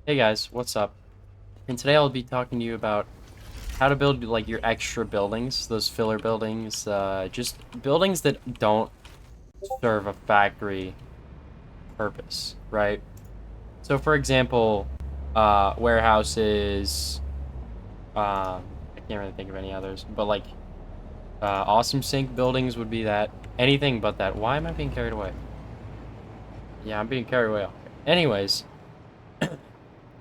Hey guys, what's up? And today I'll be talking to you about how to build like your extra buildings, those filler buildings, just buildings that don't serve a factory purpose, right? So for example, warehouses, I can't really think of any others, but like awesome sink buildings would be that. Anything but that. Why am I being carried away? Yeah, I'm being carried away. Anyways,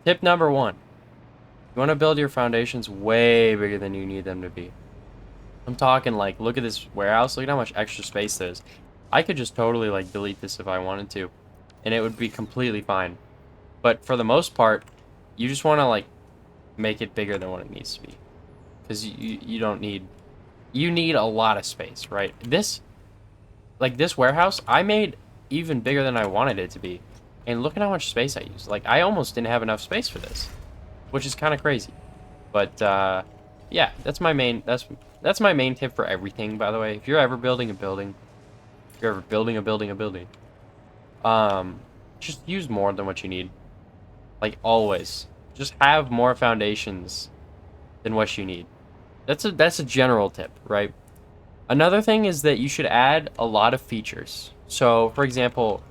tip number one. You want to build your foundations way bigger than you need them to be. I'm talking like, look at this warehouse. Look at how much extra space there is. I could just totally like delete this if I wanted to, and it would be completely fine. But for the most part, you just want to like make it bigger than what it needs to be, because you don't need you need a lot of space, right? This warehouse I made even bigger than I wanted it to be, and look at how much space I used. Like I almost didn't have enough space for this, which is kind of crazy. But yeah, that's my main tip for everything. By the way, if you're ever building a building, if you're ever building a building, um, just use more than what you need. Like always, just have more foundations than what you need. That's a general tip, right? Another thing is that you should add a lot of features. So, for example,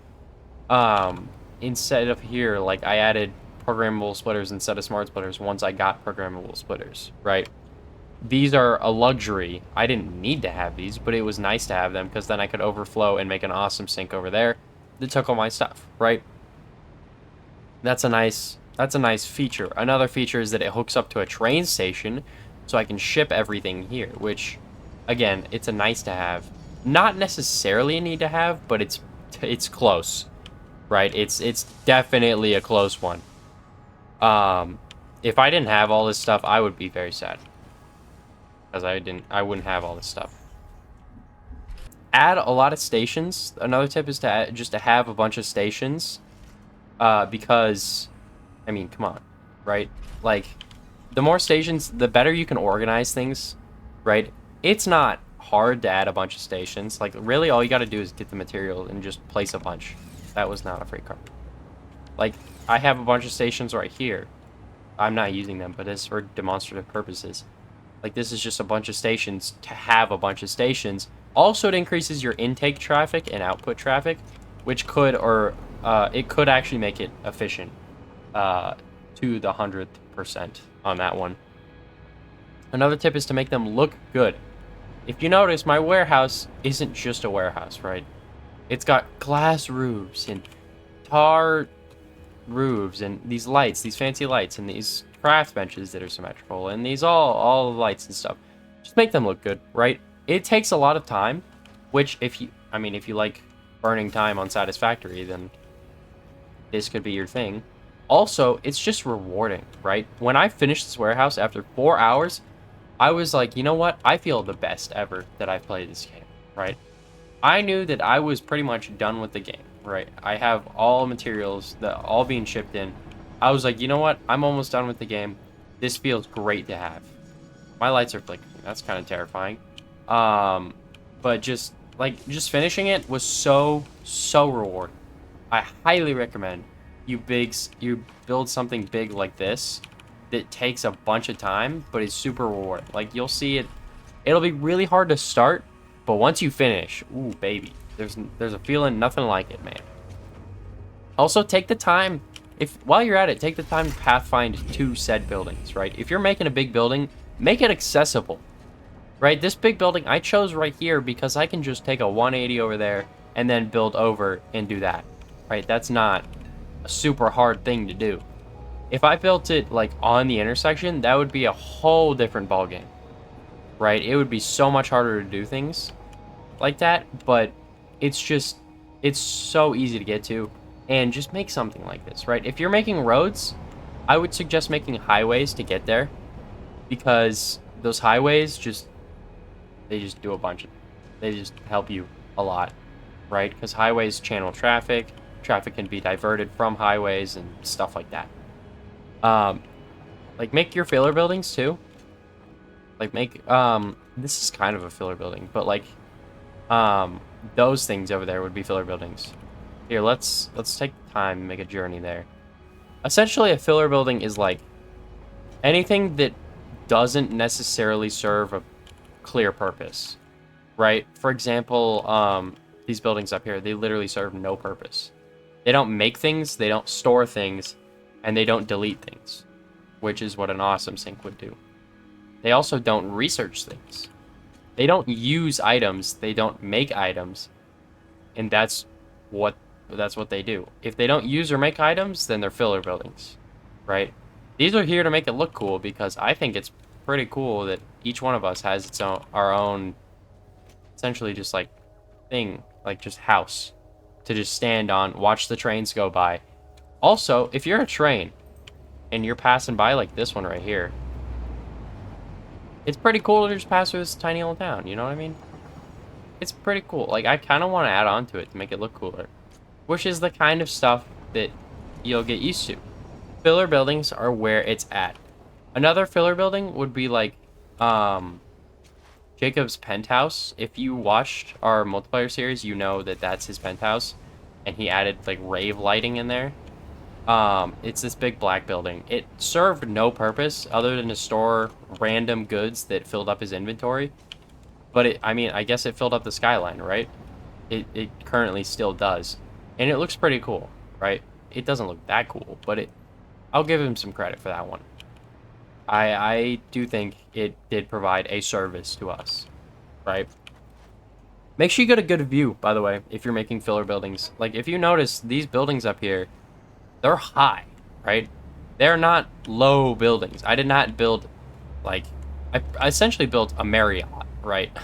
instead of here, like I added programmable splitters instead of smart splitters once I got programmable splitters, right? These are a luxury. I didn't need to have these, but it was nice to have them because then I could overflow and make an awesome sink over there that took all my stuff, right? That's a nice feature. Another feature is that it hooks up to a train station so I can ship everything here, which again, it's a nice to have. Not necessarily a need to have, but it's close, right? It's definitely a close one. Um if I didn't have all this stuff, I would be very sad because I wouldn't have all this stuff. Add a lot of stations. Another tip is to just to have a bunch of stations, because, I mean, come on, right? Like, the more stations, the better you can organize things, right? It's not hard to add a bunch of stations. Like, really, all you got to do is get the material and just place a bunch. That was not a free card. Like, I have a bunch of stations right here. I'm not using them, but it's for demonstrative purposes. Like, this is just a bunch of stations to have a bunch of stations. Also, it increases your intake traffic and output traffic, which could, or it could actually make it efficient to the 100% on that one. Another tip is to make them look good. If you notice, my warehouse isn't just a warehouse, right? It's got glass roofs and tar roofs and these lights, these fancy lights, and these craft benches that are symmetrical, and these all lights and stuff. Just make them look good, right? It takes a lot of time, which if you like burning time on Satisfactory, then this could be your thing. Also, it's just rewarding, right? When I finished this warehouse after 4 hours, I was like, you know what? I feel the best ever that I've played this game, right? I knew that I was pretty much done with the game, right? I have all materials that all being shipped in. I was like, you know what? I'm almost done with the game. This feels great to have. My lights are flickering. That's kind of terrifying. But just finishing it was so rewarding. I highly recommend you build something big like this that takes a bunch of time, but is super rewarding. Like you'll see it. It'll be really hard to start, but once you finish, ooh baby, there's a feeling nothing like it, man. Also, take the time, if while you're at it, take the time to pathfind to said buildings, right? If you're making a big building, make it accessible, right? This big building I chose right here because I can just take a 180 over there and then build over and do that, right? That's not a super hard thing to do. If I built it like on the intersection, that would be a whole different ballgame, right? It would be so much harder to do things like that, but it's so easy to get to, and just make something like this, right? If you're making roads, I would suggest making highways to get there, because those highways they just do a bunch of, they just help you a lot, right? Because highways channel traffic can be diverted from highways and stuff like that. Um, like make your filler buildings too. Like make this is kind of a filler building, but like those things over there would be filler buildings. Here, let's take the time and make a journey there. Essentially, a filler building is like anything that doesn't necessarily serve a clear purpose, right? For example, these buildings up here, they literally serve no purpose. They don't make things, they don't store things, and they don't delete things, which is what an awesome sink would do. They also don't research things. They don't use items, they don't make items, and what that's what they do. If they don't use or make items, then they're filler buildings, right? These are here to make it look cool because I think it's pretty cool that each one of us has our own, essentially just like thing, like just house to just stand on, watch the trains go by. Also, if you're a train and you're passing by like this one right here, it's pretty cool to just pass through this tiny little town, you know what I mean? It's pretty cool. Like, I kind of want to add on to it to make it look cooler, which is the kind of stuff that you'll get used to. Filler buildings are where it's at. Another filler building would be like Jacob's penthouse. If you watched our multiplayer series, you know that that's his penthouse, and he added like rave lighting in there. It's this big black building. It served no purpose other than to store random goods that filled up his inventory. But I mean, I guess it filled up the skyline, right? It currently still does. And it looks pretty cool, right? It doesn't look that cool, but I'll give him some credit for that one. I do think it did provide a service to us, right? Make sure you get a good view, by the way, if you're making filler buildings. Like, if you notice, these buildings up here, they're high, right? They're not low buildings. I did not build, like, I essentially built a Marriott, right?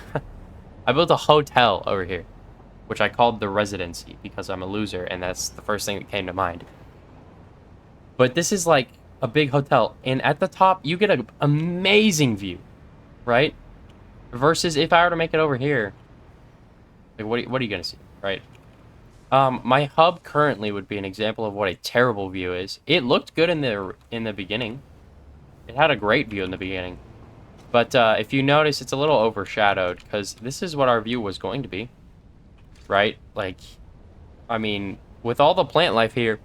I built a hotel over here, which I called the Residency because I'm a loser, and that's the first thing that came to mind. But this is like a big hotel, and at the top, you get an amazing view, right? Versus if I were to make it over here, like, what are you gonna see, right? My hub currently would be an example of what a terrible view is. It looked good in the beginning. It had a great view in the beginning. But if you notice, it's a little overshadowed because this is what our view was going to be, right? Like, I mean, with all the plant life here,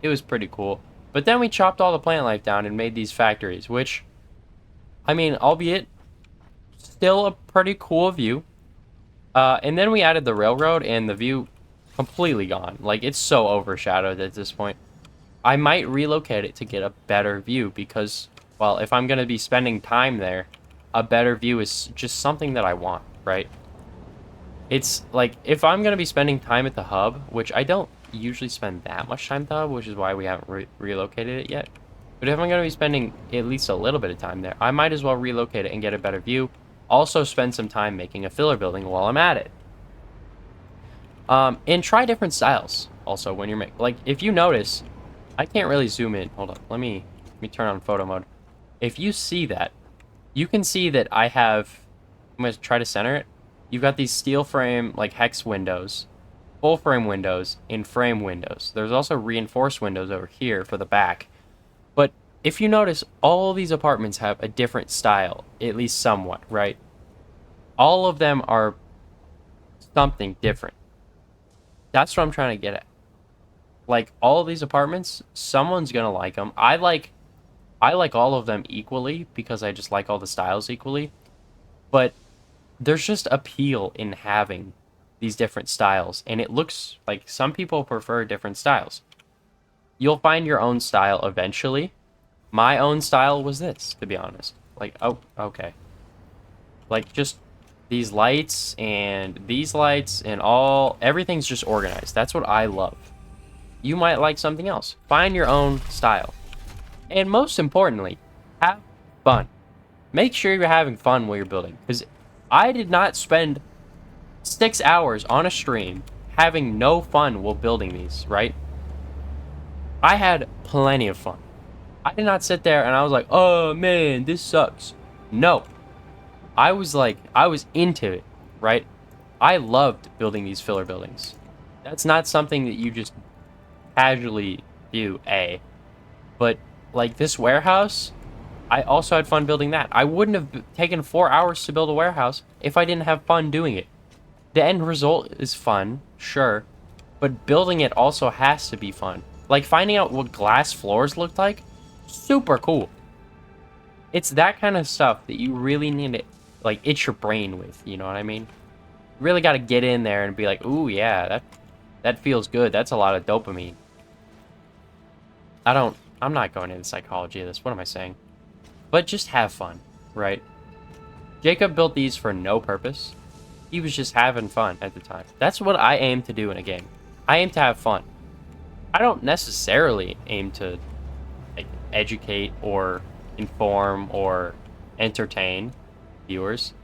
it was pretty cool. But then we chopped all the plant life down and made these factories, which, I mean, albeit still a pretty cool view. And then we added the railroad, and the view completely gone. Like, it's so overshadowed at this point. I might relocate it to get a better view because, well, if I'm going to be spending time there, a better view is just something that I want, right? It's like, if I'm going to be spending time at the hub, which I don't usually spend that much time at the hub, which is why we haven't relocated it yet. But if I'm going to be spending at least a little bit of time there, I might as well relocate it and get a better view. Also spend some time making a filler building while I'm at it. And try different styles also when you're making, like, if you notice, I can't really zoom in. Hold on, let me turn on photo mode. If you see that, you can see that I have, I'm going to try to center it. You've got these steel frame, like, hex windows, full frame windows, and frame windows. There's also reinforced windows over here for the back. But if you notice, all these apartments have a different style, at least somewhat, right? All of them are something different. That's what I'm trying to get at. Like, all of these apartments, someone's gonna like them. I like all of them equally because I just like all the styles equally. But there's just appeal in having these different styles, and it looks like some people prefer different styles. You'll find your own style eventually. My own style was this, to be honest. Like, oh, okay. Like, just these lights and these lights and everything's just organized. That's what I love. You might like something else. Find your own style. And most importantly, have fun. Make sure you're having fun while you're building. Because I did not spend 6 hours on a stream having no fun while building these, right? I had plenty of fun. I did not sit there and I was like, oh man, this sucks. No. I was into it, right? I loved building these filler buildings. That's not something that you just casually do, But, like, this warehouse, I also had fun building that. I wouldn't have taken 4 hours to build a warehouse if I didn't have fun doing it. The end result is fun, sure, but building it also has to be fun. Like, finding out what glass floors looked like, super cool. It's that kind of stuff that you really need to, like, itch your brain with, you know what I mean? You really got to get in there and be like, ooh, yeah, that feels good. That's a lot of dopamine. I'm not going into the psychology of this. What am I saying? But just have fun, right? Jacob built these for no purpose. He was just having fun at the time. That's what I aim to do in a game. I aim to have fun. I don't necessarily aim to, like, educate or inform or entertain viewers.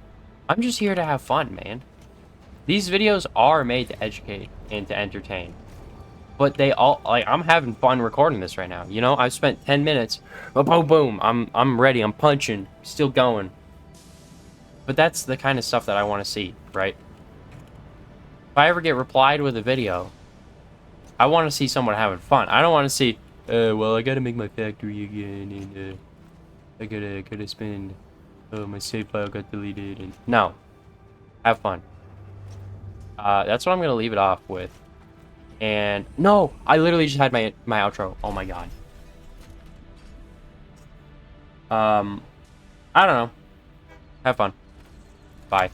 I'm just here to have fun, man. These videos are made to educate and to entertain. But they all, like, I'm having fun recording this right now. You know, I've spent 10 minutes. Boom, boom. I'm ready. I'm punching. Still going. But that's the kind of stuff that I want to see, right? If I ever get replied with a video, I want to see someone having fun. I don't want to see, well, I gotta make my factory again, and I gotta spend, my save file got deleted, and no, have fun. That's what I'm gonna leave it off with. And no, I literally just had my outro. Oh my god. I don't know. Have fun. Bye.